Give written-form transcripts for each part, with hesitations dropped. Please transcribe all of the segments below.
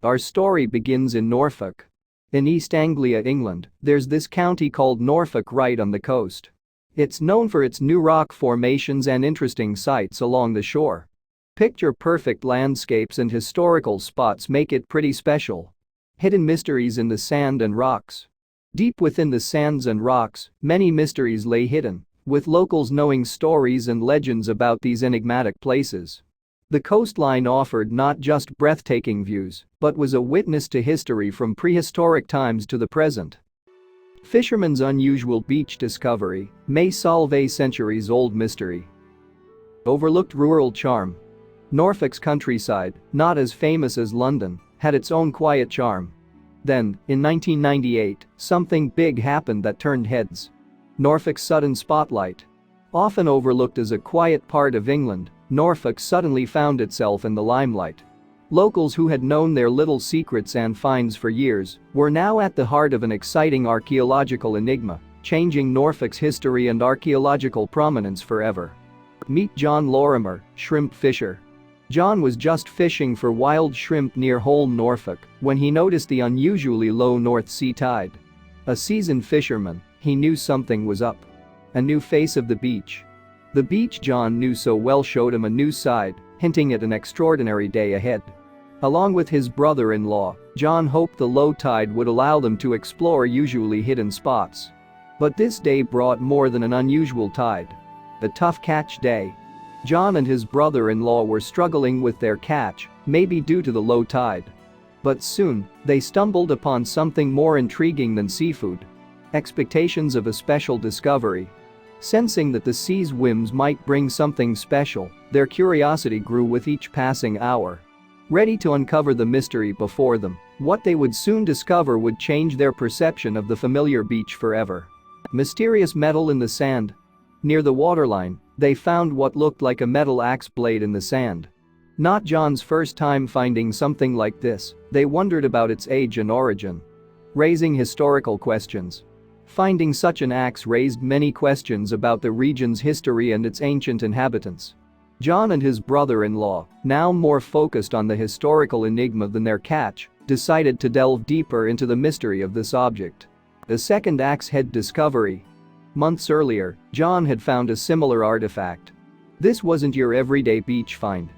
Our story begins in Norfolk. In East Anglia, England, there's this county called Norfolk right on the coast. It's known for its new rock formations and interesting sights along the shore. Picture-perfect landscapes and historical spots make it pretty special. Hidden mysteries in the sand and rocks. Deep within the sands and rocks, many mysteries lay hidden, with locals knowing stories and legends about these enigmatic places. The coastline offered not just breathtaking views, but was a witness to history from prehistoric times to the present. Fisherman's unusual beach discovery may solve a centuries-old mystery. Overlooked rural charm. Norfolk's countryside, not as famous as London, had its own quiet charm. Then, in 1998, something big happened that turned heads. Norfolk's sudden spotlight. Often overlooked as a quiet part of England, Norfolk suddenly found itself in the limelight. Locals who had known their little secrets and finds for years were now at the heart of an exciting archaeological enigma, changing Norfolk's history and archaeological prominence forever. Meet John Lorimer, shrimp fisher. John was just fishing for wild shrimp near Holme, Norfolk, when he noticed the unusually low North Sea tide. A seasoned fisherman, he knew something was up. A new face of the beach. The beach John knew so well showed him a new side, hinting at an extraordinary day ahead. Along with his brother-in-law, John hoped the low tide would allow them to explore usually hidden spots. But this day brought more than an unusual tide. A tough catch day. John and his brother-in-law were struggling with their catch, maybe due to the low tide. But soon, they stumbled upon something more intriguing than seafood. Expectations of a special discovery. Sensing that the sea's whims might bring something special, their curiosity grew with each passing hour. Ready to uncover the mystery before them, what they would soon discover would change their perception of the familiar beach forever. Mysterious metal in the sand. Near the waterline, they found what looked like a metal axe blade in the sand. Not John's first time finding something like this, they wondered about its age and origin. Raising historical questions. Finding such an axe raised many questions about the region's history and its ancient inhabitants. John and his brother-in-law, now more focused on the historical enigma than their catch, decided to delve deeper into the mystery of this object. A second axe head discovery. Months earlier, John had found a similar artifact. This wasn't your everyday beach find.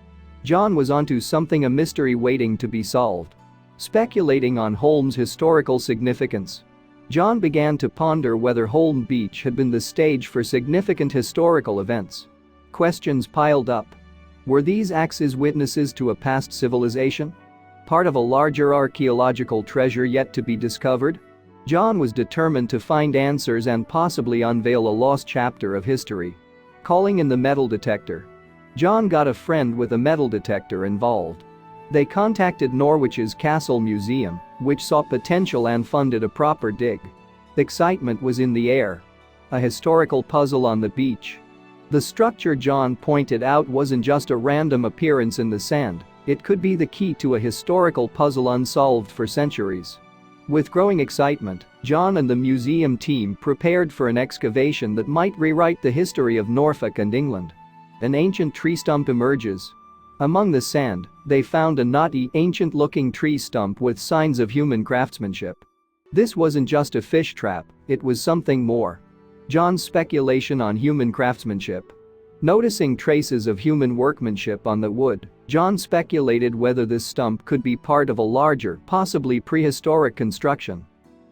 John was onto something, a mystery waiting to be solved. Speculating on Holme's historical significance, John began to ponder whether Holme Beach had been the stage for significant historical events. Questions piled up. Were these axes witnesses to a past civilization? Part of a larger archaeological treasure yet to be discovered? John was determined to find answers and possibly unveil a lost chapter of history. Calling in the metal detector. John got a friend with a metal detector involved. They contacted Norwich's Castle Museum, which saw potential and funded a proper dig. Excitement was in the air. A historical puzzle on the beach. The structure John pointed out wasn't just a random appearance in the sand, it could be the key to a historical puzzle unsolved for centuries. With growing excitement, John and the museum team prepared for an excavation that might rewrite the history of Norfolk and England. An ancient tree stump emerges. Among the sand, they found a knotty, ancient-looking tree stump with signs of human craftsmanship. This wasn't just a fish trap, it was something more. John's speculation on human craftsmanship. Noticing traces of human workmanship on the wood, John speculated whether this stump could be part of a larger, possibly prehistoric construction.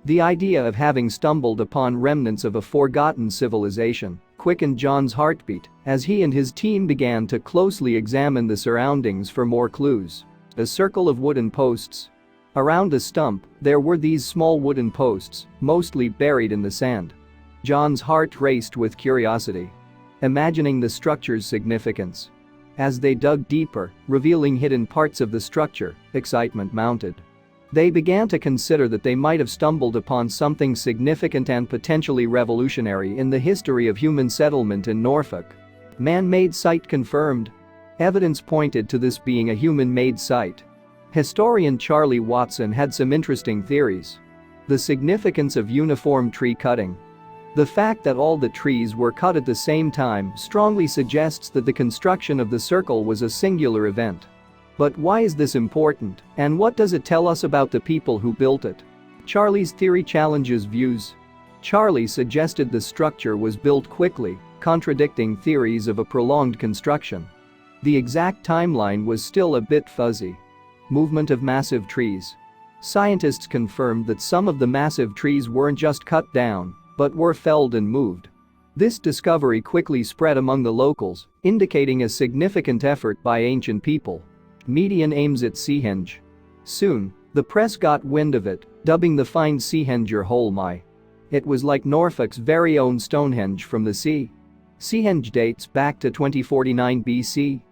The idea of having stumbled upon remnants of a forgotten civilization quickened John's heartbeat as he and his team began to closely examine the surroundings for more clues. A circle of wooden posts. Around the stump, there were these small wooden posts, mostly buried in the sand. John's heart raced with curiosity, imagining the structure's significance. As they dug deeper, revealing hidden parts of the structure, excitement mounted. They began to consider that they might have stumbled upon something significant and potentially revolutionary in the history of human settlement in Norfolk. Man-made site confirmed. Evidence pointed to this being a human-made site. Historian Charlie Watson had some interesting theories. The significance of uniform tree cutting. The fact that all the trees were cut at the same time strongly suggests that the construction of the circle was a singular event. But why is this important, and what does it tell us about the people who built it? Charlie's theory challenges views. Charlie suggested the structure was built quickly, contradicting theories of a prolonged construction. The exact timeline was still a bit fuzzy. Movement of massive trees. Scientists confirmed that some of the massive trees weren't just cut down, but were felled and moved. This discovery quickly spread among the locals, indicating a significant effort by ancient people. Median aims at Seahenge. Soon, the press got wind of it, dubbing the find Seahenger Holmai. It was like Norfolk's very own Stonehenge from the sea. Seahenge dates back to 2049 BC.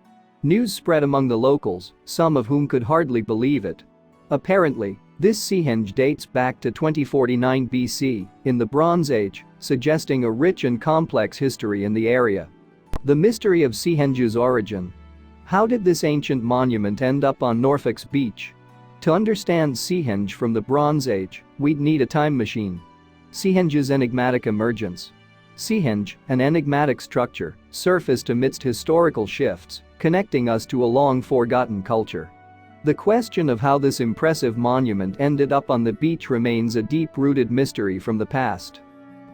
News spread among the locals, some of whom could hardly believe it. Apparently, this Seahenge dates back to 2049 BC, in the Bronze Age, suggesting a rich and complex history in the area. The mystery of Seahenge's origin. How did this ancient monument end up on Norfolk's beach? To understand Seahenge from the Bronze Age, we'd need a time machine. Seahenge's enigmatic emergence. Seahenge, an enigmatic structure, surfaced amidst historical shifts, connecting us to a long-forgotten culture. The question of how this impressive monument ended up on the beach remains a deep-rooted mystery from the past.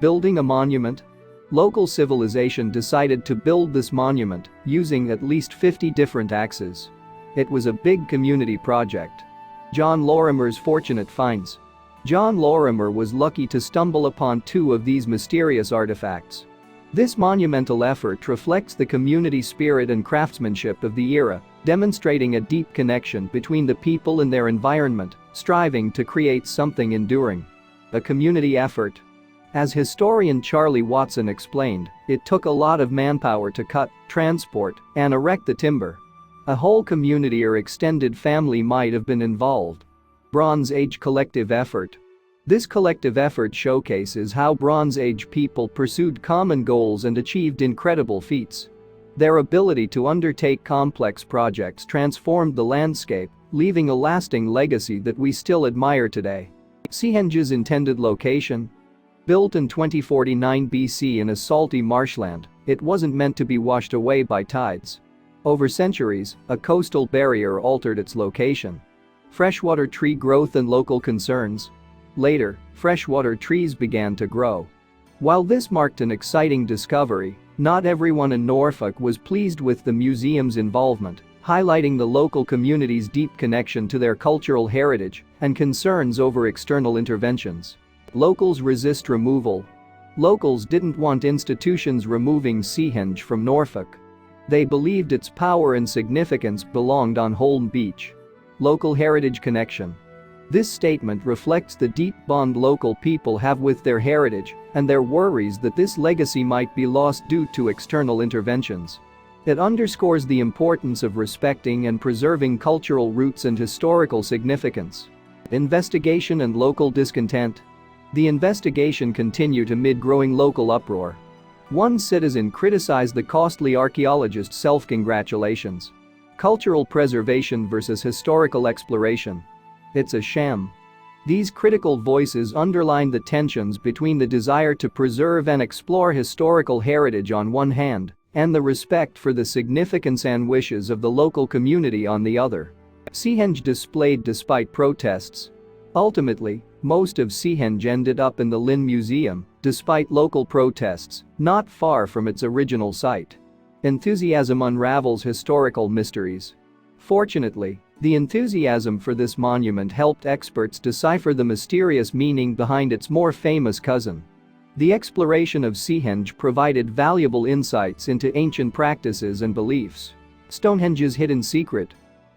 Building a monument? Local civilization decided to build this monument, using at least 50 different axes. It was a big community project. John Lorimer's fortunate finds. John Lorimer was lucky to stumble upon two of these mysterious artifacts. This monumental effort reflects the community spirit and craftsmanship of the era, demonstrating a deep connection between the people and their environment, striving to create something enduring. A community effort. As historian Charlie Watson explained, it took a lot of manpower to cut, transport, and erect the timber. A whole community or extended family might have been involved. Bronze Age collective effort. This collective effort showcases how Bronze Age people pursued common goals and achieved incredible feats. Their ability to undertake complex projects transformed the landscape, leaving a lasting legacy that we still admire today. Seahenge's intended location. Built in 2049 BC in a salty marshland, it wasn't meant to be washed away by tides. Over centuries, a coastal barrier altered its location. Freshwater tree growth and local concerns. Later, freshwater trees began to grow. While this marked an exciting discovery, not everyone in Norfolk was pleased with the museum's involvement, highlighting the local community's deep connection to their cultural heritage and concerns over external interventions. Locals resist removal. Locals didn't want institutions removing Seahenge from Norfolk. They believed its power and significance belonged on Holm Beach. Local heritage connection. This statement reflects the deep bond local people have with their heritage and their worries that this legacy might be lost due to external interventions. It underscores the importance of respecting and preserving cultural roots and historical significance. Investigation and local discontent. The investigation continued amid growing local uproar. One citizen criticized the costly archaeologist's self-congratulations. Cultural preservation versus historical exploration. It's a sham. These critical voices underline the tensions between the desire to preserve and explore historical heritage on one hand and the respect for the significance and wishes of the local community on the other. Seahenge displayed despite protests. Ultimately, most of Seahenge ended up in the Lynn Museum, despite local protests, not far from its original site. Enthusiasm unravels historical mysteries. Fortunately, the enthusiasm for this monument helped experts decipher the mysterious meaning behind its more famous cousin. The exploration of Seahenge provided valuable insights into ancient practices and beliefs. Stonehenge's hidden secret.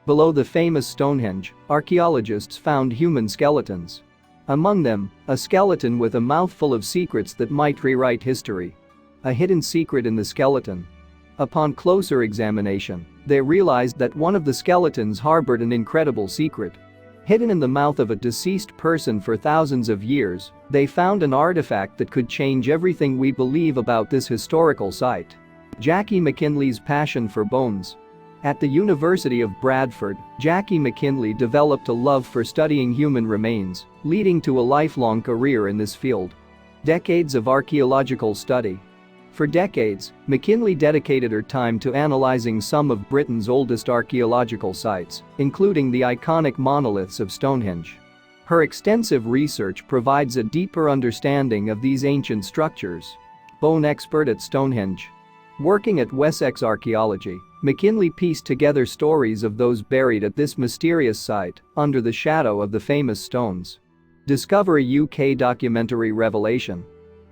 Below the famous Stonehenge, archaeologists found human skeletons. Among them, a skeleton with a mouthful of secrets that might rewrite history. A hidden secret in the skeleton. Upon closer examination, they realized that one of the skeletons harbored an incredible secret. Hidden in the mouth of a deceased person for thousands of years, they found an artifact that could change everything we believe about this historical site. Jackie McKinley's passion for bones. At the University of Bradford, Jackie McKinley developed a love for studying human remains, leading to a lifelong career in this field. Decades of archaeological study. For decades, McKinley dedicated her time to analyzing some of Britain's oldest archaeological sites, including the iconic monoliths of Stonehenge. Her extensive research provides a deeper understanding of these ancient structures. Bone expert at Stonehenge. Working at Wessex Archaeology, McKinley pieced together stories of those buried at this mysterious site under the shadow of the famous stones. Discovery UK documentary revelation.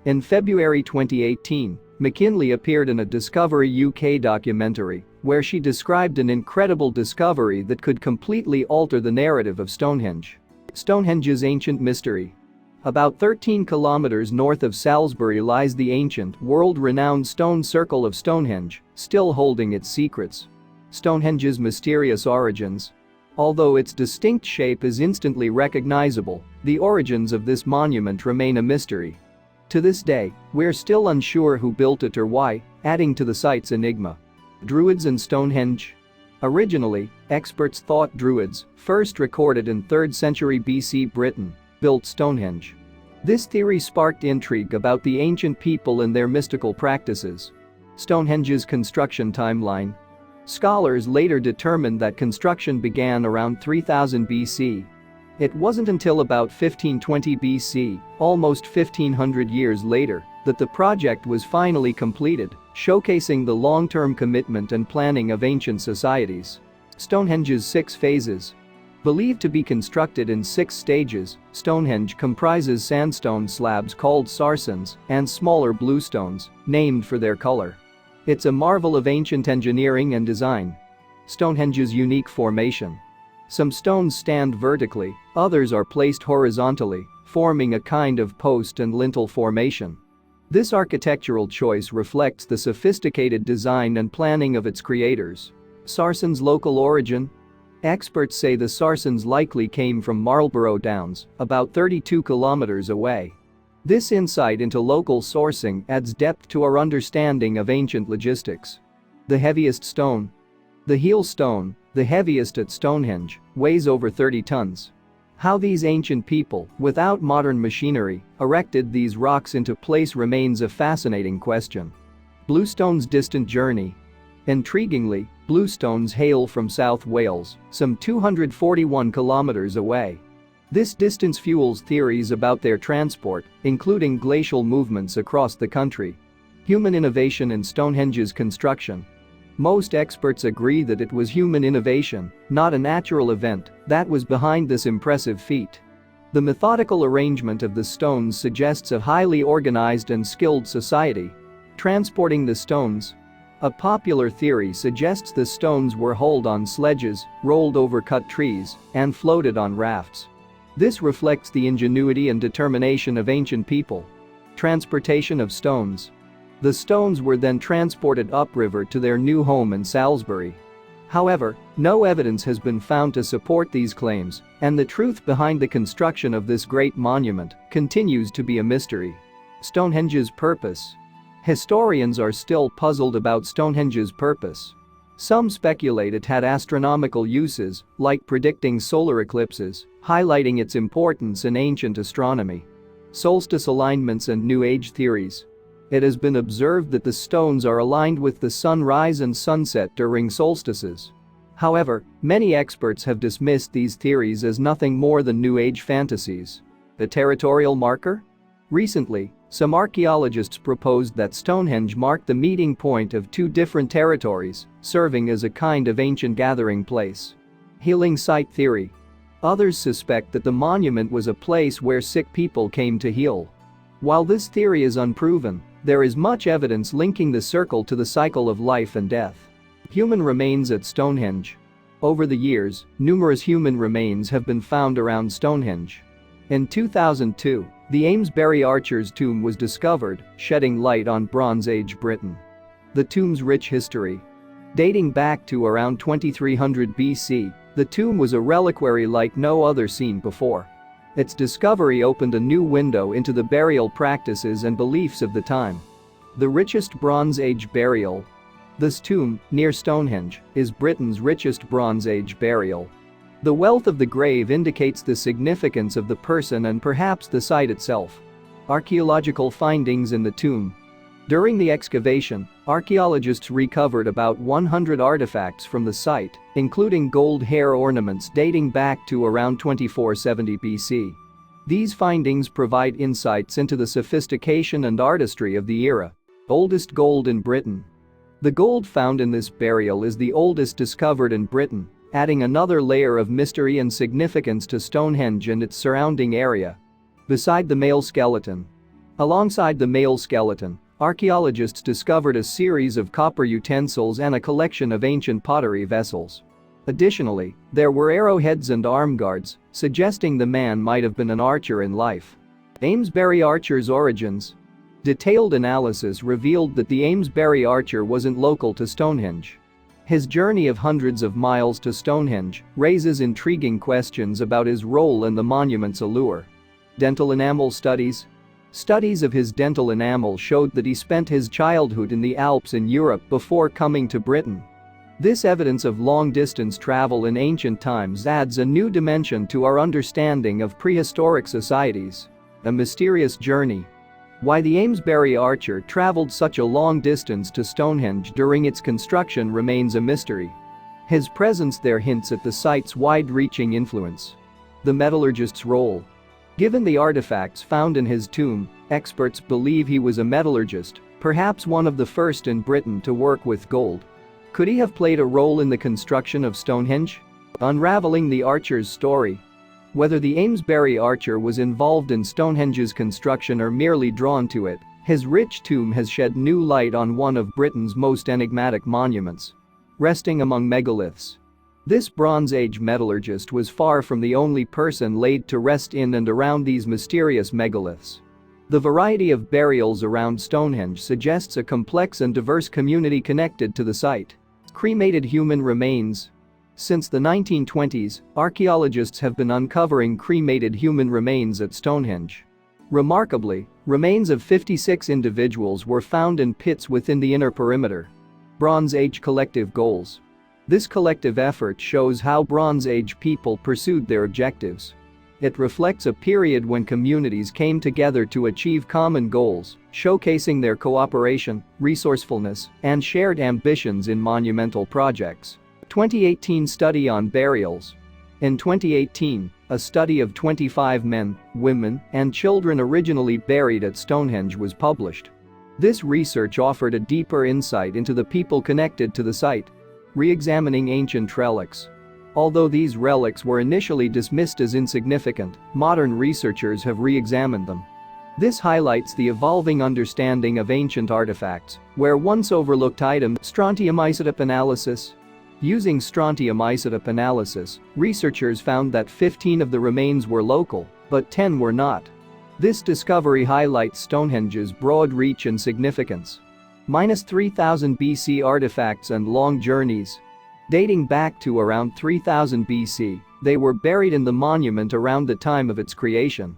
In February 2018, McKinley appeared in a Discovery UK documentary where she described an incredible discovery that could completely alter the narrative of Stonehenge. Stonehenge's ancient mystery. About 13 kilometers north of Salisbury lies the ancient, world-renowned stone circle of Stonehenge, still holding its secrets. Stonehenge's mysterious origins. Although its distinct shape is instantly recognizable, the origins of this monument remain a mystery. To this day, we're still unsure who built it or why, adding to the site's enigma. Druids and Stonehenge. Originally, experts thought Druids, first recorded in 3rd century BC Britain, built Stonehenge. This theory sparked intrigue about the ancient people and their mystical practices. Stonehenge's construction timeline. Scholars later determined that construction began around 3000 BC. It wasn't until about 1520 BC, almost 1500 years later, that the project was finally completed, showcasing the long-term commitment and planning of ancient societies. Stonehenge's 6 phases. Believed to be constructed in 6 stages, Stonehenge comprises sandstone slabs called sarsens and smaller bluestones, named for their color. It's a marvel of ancient engineering and design. Stonehenge's unique formation. Some stones stand vertically, others are placed horizontally, forming a kind of post and lintel formation. This architectural choice reflects the sophisticated design and planning of its creators. Sarsens' local origin. Experts say the sarsens likely came from Marlborough Downs, about 32 kilometers away. This insight into local sourcing adds depth to our understanding of ancient logistics. The heaviest stone. The heel stone, the heaviest at Stonehenge, weighs over 30 tons. How these ancient people, without modern machinery, erected these rocks into place remains a fascinating question. Bluestone's distant journey. Intriguingly, bluestones hail from South Wales, some 241 kilometers away. This distance fuels theories about their transport, including glacial movements across the country. Human innovation in Stonehenge's construction. Most experts agree that it was human innovation, not a natural event, that was behind this impressive feat. The methodical arrangement of the stones suggests a highly organized and skilled society. Transporting the stones. A popular theory suggests the stones were hauled on sledges, rolled over cut trees, and floated on rafts. This reflects the ingenuity and determination of ancient people. Transportation of stones. The stones were then transported upriver to their new home in Salisbury. However, no evidence has been found to support these claims, and the truth behind the construction of this great monument continues to be a mystery. Stonehenge's purpose. Historians are still puzzled about Stonehenge's purpose. Some speculate it had astronomical uses, like predicting solar eclipses, highlighting its importance in ancient astronomy. Solstice alignments and New Age theories. It has been observed that the stones are aligned with the sunrise and sunset during solstices. However, many experts have dismissed these theories as nothing more than New Age fantasies. A territorial marker? Recently, some archaeologists proposed that Stonehenge marked the meeting point of 2 different territories, serving as a kind of ancient gathering place. Healing site theory. Others suspect that the monument was a place where sick people came to heal. While this theory is unproven, there is much evidence linking the circle to the cycle of life and death. Human remains at Stonehenge. Over the years, numerous human remains have been found around Stonehenge. In 2002, the Amesbury Archer's tomb was discovered, shedding light on Bronze Age Britain. The tomb's rich history. Dating back to around 2300 BC, the tomb was a reliquary like no other seen before. Its discovery opened a new window into the burial practices and beliefs of the time. The richest Bronze Age burial. This tomb, near Stonehenge, is Britain's richest Bronze Age burial. The wealth of the grave indicates the significance of the person and perhaps the site itself. Archaeological findings in the tomb. During the excavation, archaeologists recovered about 100 artifacts from the site, including gold hair ornaments dating back to around 2470 BC. These findings provide insights into the sophistication and artistry of the era. Oldest gold in Britain. The gold found in this burial is the oldest discovered in Britain, adding another layer of mystery and significance to Stonehenge and its surrounding area. Beside the male skeleton. Alongside the male skeleton, archaeologists discovered a series of copper utensils and a collection of ancient pottery vessels. Additionally, there were arrowheads and arm guards, suggesting the man might have been an archer in life. Amesbury Archer's origins. Detailed analysis revealed that the Amesbury Archer wasn't local to Stonehenge. His journey of hundreds of miles to Stonehenge raises intriguing questions about his role in the monument's allure. Dental enamel studies. Studies of his dental enamel showed that he spent his childhood in the Alps in Europe before coming to Britain. This evidence of long-distance travel in ancient times adds a new dimension to our understanding of prehistoric societies. A mysterious journey. Why the Amesbury Archer traveled such a long distance to Stonehenge during its construction remains a mystery. His presence there hints at the site's wide-reaching influence. The metallurgist's role. Given the artifacts found in his tomb, experts believe he was a metallurgist, perhaps one of the first in Britain to work with gold. Could he have played a role in the construction of Stonehenge? Unraveling the Archer's story. Whether the Amesbury Archer was involved in Stonehenge's construction or merely drawn to it, his rich tomb has shed new light on one of Britain's most enigmatic monuments. Resting among megaliths. This Bronze Age metallurgist was far from the only person laid to rest in and around these mysterious megaliths. The variety of burials around Stonehenge suggests a complex and diverse community connected to the site. Cremated human remains. Since the 1920s, archaeologists have been uncovering cremated human remains at Stonehenge. Remarkably, remains of 56 individuals were found in pits within the inner perimeter. Bronze Age collective goals. This collective effort shows how Bronze Age people pursued their objectives. It reflects a period when communities came together to achieve common goals, showcasing their cooperation, resourcefulness, and shared ambitions in monumental projects. 2018 study on burials. In 2018, a study of 25 men, women, and children originally buried at Stonehenge was published. This research offered a deeper insight into the people connected to the site. Re-examining ancient relics. Although these relics were initially dismissed as insignificant, modern researchers have re-examined them. This highlights the evolving understanding of ancient artifacts, where once overlooked item strontium isotope analysis. Using strontium isotope analysis, researchers found that 15 of the remains were local, but 10 were not. This discovery highlights Stonehenge's broad reach and significance. -3000 BC artifacts and long journeys. Dating back to around 3000 BC, they were buried in the monument around the time of its creation.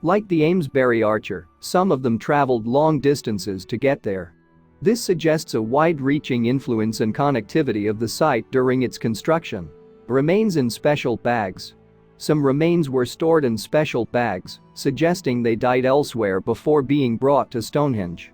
Like the Amesbury Archer, some of them traveled long distances to get there. This suggests a wide-reaching influence and connectivity of the site during its construction. Remains in special bags. Some remains were stored in special bags, suggesting they died elsewhere before being brought to Stonehenge.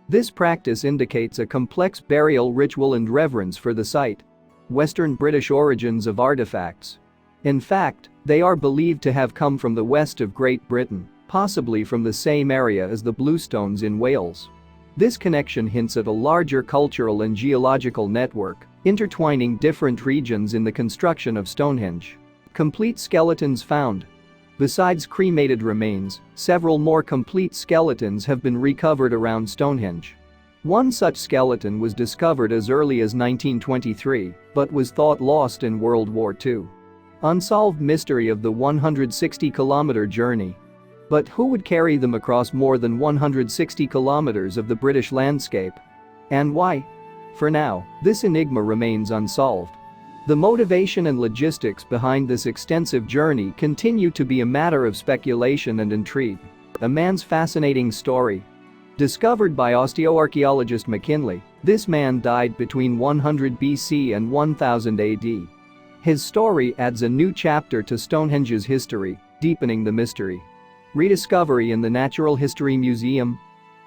This practice indicates a complex burial ritual and reverence for the site. Western British origins of artifacts. In fact, they are believed to have come from the west of Great Britain, possibly from the same area as the Bluestones in Wales. This connection hints at a larger cultural and geological network, intertwining different regions in the construction of Stonehenge. Complete skeletons found. Besides cremated remains, several more complete skeletons have been recovered around Stonehenge. One such skeleton was discovered as early as 1923, but was thought lost in World War II. Unsolved mystery of the 160-kilometer journey. But who would carry them across more than 160 kilometers of the British landscape? And why? For now, this enigma remains unsolved. The motivation and logistics behind this extensive journey continue to be a matter of speculation and intrigue. A man's fascinating story. Discovered by osteoarchaeologist McKinley, this man died between 100 BC and 1000 AD. His story adds a new chapter to Stonehenge's history, deepening the mystery. Rediscovery in the Natural History Museum.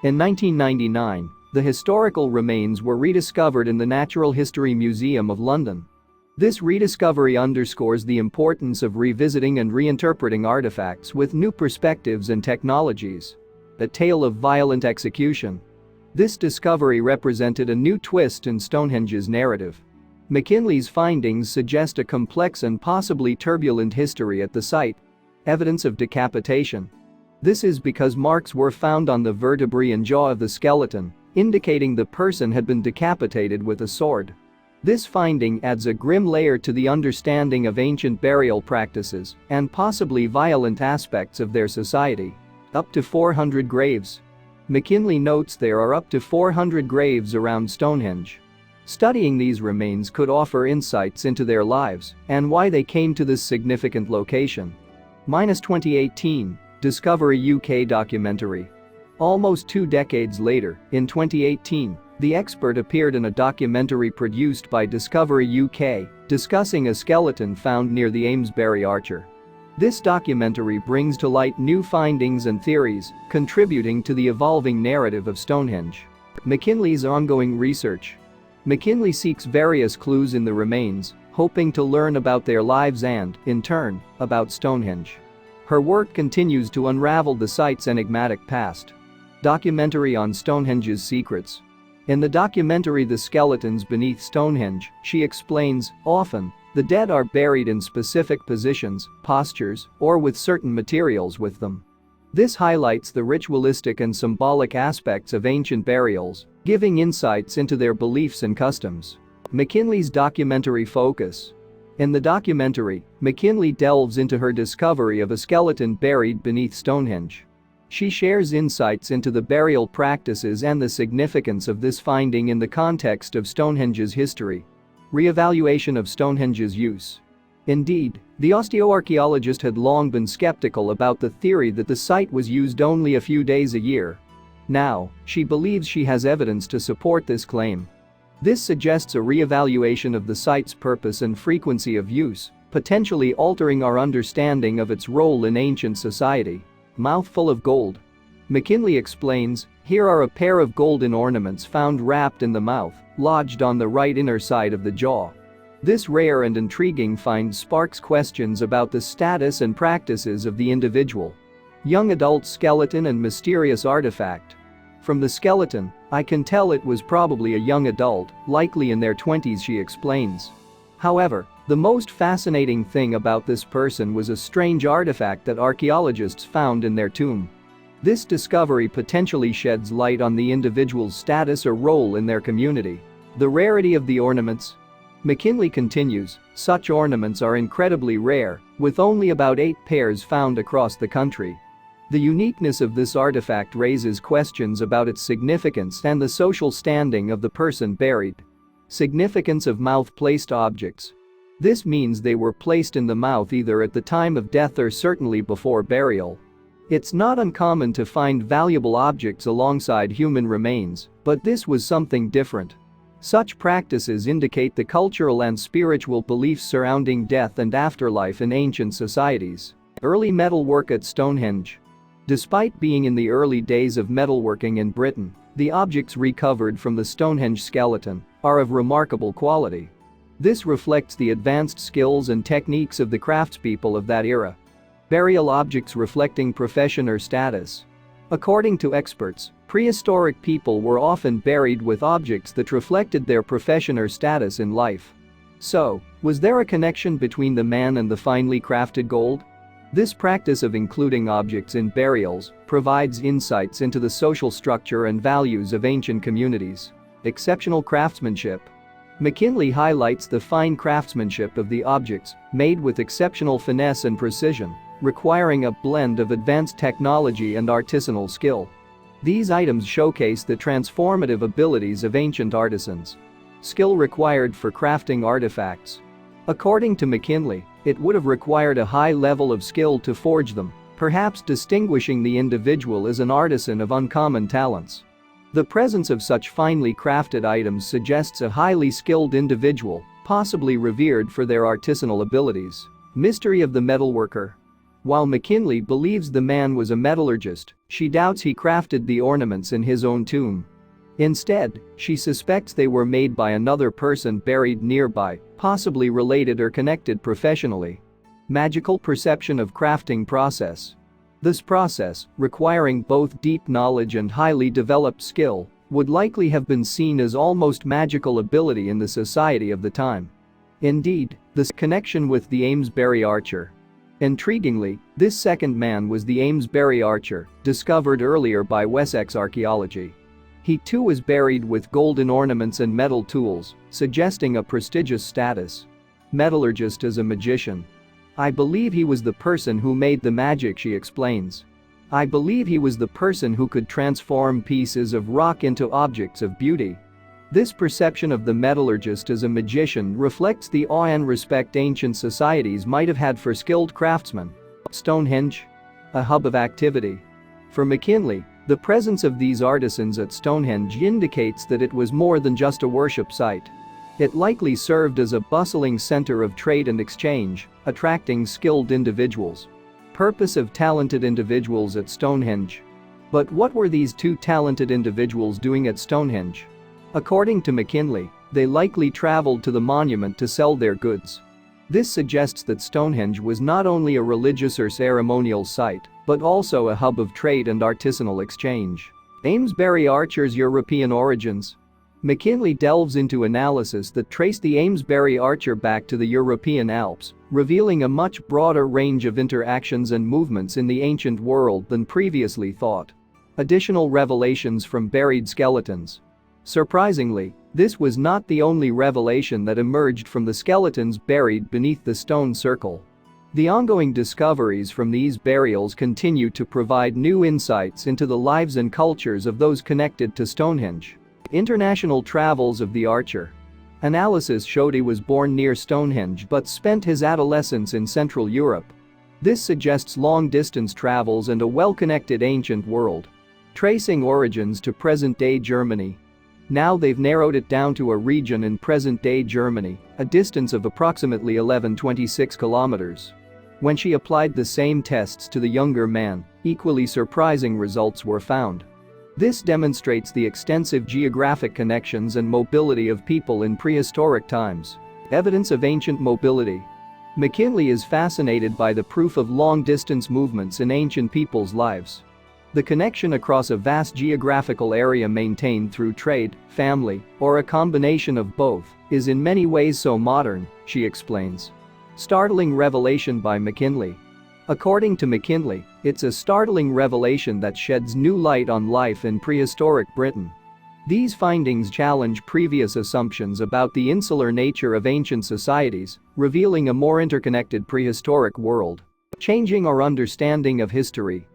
In 1999, The historical remains were rediscovered in the Natural History Museum of London. This rediscovery underscores the importance of revisiting and reinterpreting artifacts with new perspectives and technologies. A tale of violent execution. This discovery represented a new twist in Stonehenge's narrative. McKinley's findings suggest a complex and possibly turbulent history at the site. Evidence of decapitation. This is because marks were found on the vertebrae and jaw of the skeleton, indicating the person had been decapitated with a sword. This finding adds a grim layer to the understanding of ancient burial practices and possibly violent aspects of their society. Up to 400 graves. McKinley notes there are up to 400 graves around Stonehenge. Studying these remains could offer insights into their lives and why they came to this significant location. 2018 Discovery UK documentary. Almost 2 decades later, in 2018, the expert appeared in a documentary produced by Discovery UK, discussing a skeleton found near the Amesbury Archer. This documentary brings to light new findings and theories, contributing to the evolving narrative of Stonehenge. McKinley's ongoing research. McKinley seeks various clues in the remains, hoping to learn about their lives and, in turn, about Stonehenge. Her work continues to unravel the site's enigmatic past. Documentary on Stonehenge's secrets. In the documentary The Skeletons Beneath Stonehenge, she explains, often, the dead are buried in specific positions, postures, or with certain materials with them. This highlights the ritualistic and symbolic aspects of ancient burials, giving insights into their beliefs and customs. McKinley's documentary focus. In the documentary, McKinley delves into her discovery of a skeleton buried beneath Stonehenge. She shares insights into the burial practices and the significance of this finding in the context of Stonehenge's history. Re-evaluation of Stonehenge's use. Indeed, the osteoarchaeologist had long been skeptical about the theory that the site was used only a few days a year. Now, she believes she has evidence to support this claim. This suggests a re-evaluation of the site's purpose and frequency of use, potentially altering our understanding of its role in ancient society. Mouthful of gold. McKinley explains, here are a pair of golden ornaments found wrapped in the mouth, lodged on the right inner side of the jaw. This rare and intriguing find sparks questions about the status and practices of the individual. Young adult skeleton and mysterious artifact. From the skeleton, I can tell it was probably a young adult, likely in their 20s, she explains. However, the most fascinating thing about this person was a strange artifact that archaeologists found in their tomb. This discovery potentially sheds light on the individual's status or role in their community. The rarity of the ornaments. McKinley continues, such ornaments are incredibly rare, with only about 8 pairs found across the country. The uniqueness of this artifact raises questions about its significance and the social standing of the person buried. Significance of mouth-placed objects. This means they were placed in the mouth either at the time of death or certainly before burial. It's not uncommon to find valuable objects alongside human remains, but this was something different. Such practices indicate the cultural and spiritual beliefs surrounding death and afterlife in ancient societies. Early metalwork at Stonehenge. Despite being in the early days of metalworking in Britain, the objects recovered from the Stonehenge skeleton are of remarkable quality. This reflects the advanced skills and techniques of the craftspeople of that era. Burial objects reflecting profession or status. According to experts, prehistoric people were often buried with objects that reflected their profession or status in life. So, was there a connection between the man and the finely crafted gold? This practice of including objects in burials provides insights into the social structure and values of ancient communities. Exceptional craftsmanship. McKinley highlights the fine craftsmanship of the objects, made with exceptional finesse and precision, requiring a blend of advanced technology and artisanal skill. These items showcase the transformative abilities of ancient artisans. Skill required for crafting artifacts. According to McKinley, it would have required a high level of skill to forge them, perhaps distinguishing the individual as an artisan of uncommon talents. The presence of such finely crafted items suggests a highly skilled individual, possibly revered for their artisanal abilities. Mystery of the metalworker. While McKinley believes the man was a metallurgist, she doubts he crafted the ornaments in his own tomb. Instead, she suspects they were made by another person buried nearby, possibly related or connected professionally. Magical perception of crafting process. This process, requiring both deep knowledge and highly developed skill, would likely have been seen as almost magical ability in the society of the time. Indeed, this connection with the Amesbury archer. Intriguingly, this second man was the Amesbury archer, discovered earlier by Wessex archaeology. He too was buried with golden ornaments and metal tools, suggesting a prestigious status. Metallurgist as a magician. I believe he was the person who made the magic, she explains. I believe he was the person who could transform pieces of rock into objects of beauty. This perception of the metallurgist as a magician reflects the awe and respect ancient societies might have had for skilled craftsmen. Stonehenge? A hub of activity. For McKinley, the presence of these artisans at Stonehenge indicates that it was more than just a worship site. It likely served as a bustling center of trade and exchange, attracting skilled individuals. Purpose of talented individuals at Stonehenge. But what were these two talented individuals doing at Stonehenge? According to McKinley, they likely traveled to the monument to sell their goods. This suggests that Stonehenge was not only a religious or ceremonial site, but also a hub of trade and artisanal exchange. Amesbury archers' European origins. McKinley delves into analysis that trace the Amesbury archer back to the European Alps, revealing a much broader range of interactions and movements in the ancient world than previously thought. Additional revelations from buried skeletons. Surprisingly, this was not the only revelation that emerged from the skeletons buried beneath the stone circle. The ongoing discoveries from these burials continue to provide new insights into the lives and cultures of those connected to Stonehenge. International travels of the archer. Analysis showed he was born near Stonehenge but spent his adolescence in Central Europe. This suggests long-distance travels and a well-connected ancient world. Tracing origins to present-day Germany. Now they've narrowed it down to a region in present-day Germany, a distance of approximately 1126 kilometers. When she applied the same tests to the younger man, equally surprising results were found. This demonstrates the extensive geographic connections and mobility of people in prehistoric times. Evidence of ancient mobility. McKinley is fascinated by the proof of long-distance movements in ancient people's lives. The connection across a vast geographical area maintained through trade, family, or a combination of both is in many ways so modern, she explains. Startling revelation by McKinley. According to McKinley, it's a startling revelation that sheds new light on life in prehistoric Britain. These findings challenge previous assumptions about the insular nature of ancient societies, revealing a more interconnected prehistoric world. Changing our understanding of history.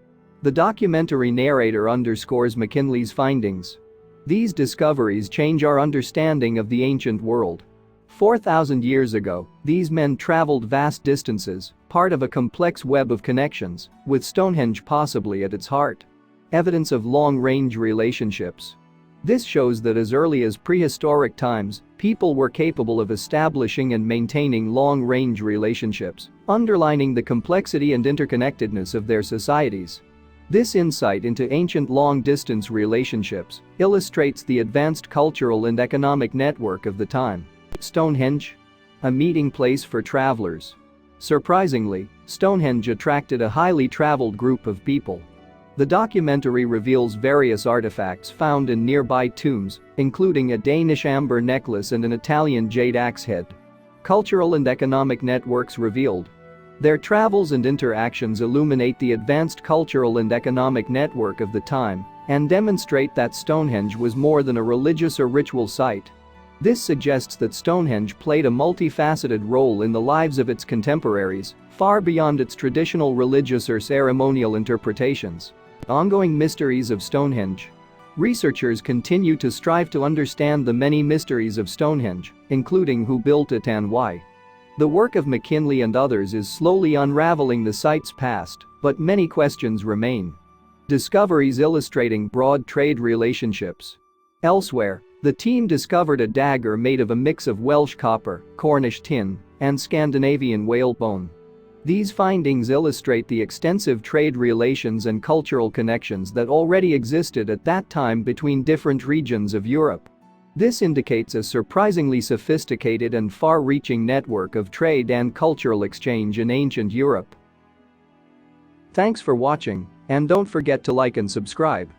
The documentary narrator underscores McKinley's findings. These discoveries change our understanding of the ancient world. 4,000 years ago, these men traveled vast distances, part of a complex web of connections, with Stonehenge possibly at its heart. Evidence of long-range relationships. This shows that as early as prehistoric times, people were capable of establishing and maintaining long-range relationships, underlining the complexity and interconnectedness of their societies. This insight into ancient long-distance relationships illustrates the advanced cultural and economic network of the time. Stonehenge? A meeting place for travelers. Surprisingly, Stonehenge attracted a highly traveled group of people. The documentary reveals various artifacts found in nearby tombs, including a Danish amber necklace and an Italian jade axe head. Cultural and economic networks revealed. Their travels and interactions illuminate the advanced cultural and economic network of the time and demonstrate that Stonehenge was more than a religious or ritual site. This suggests that Stonehenge played a multifaceted role in the lives of its contemporaries, far beyond its traditional religious or ceremonial interpretations. Ongoing mysteries of Stonehenge. Researchers continue to strive to understand the many mysteries of Stonehenge, including who built it and why. The work of McKinley and others is slowly unraveling the site's past, but many questions remain. Discoveries illustrating broad trade relationships. Elsewhere, the team discovered a dagger made of a mix of Welsh copper, Cornish tin, and Scandinavian whalebone. These findings illustrate the extensive trade relations and cultural connections that already existed at that time between different regions of Europe. This indicates a surprisingly sophisticated and far-reaching network of trade and cultural exchange in ancient Europe. Thanks for watching, and don't forget to like and subscribe.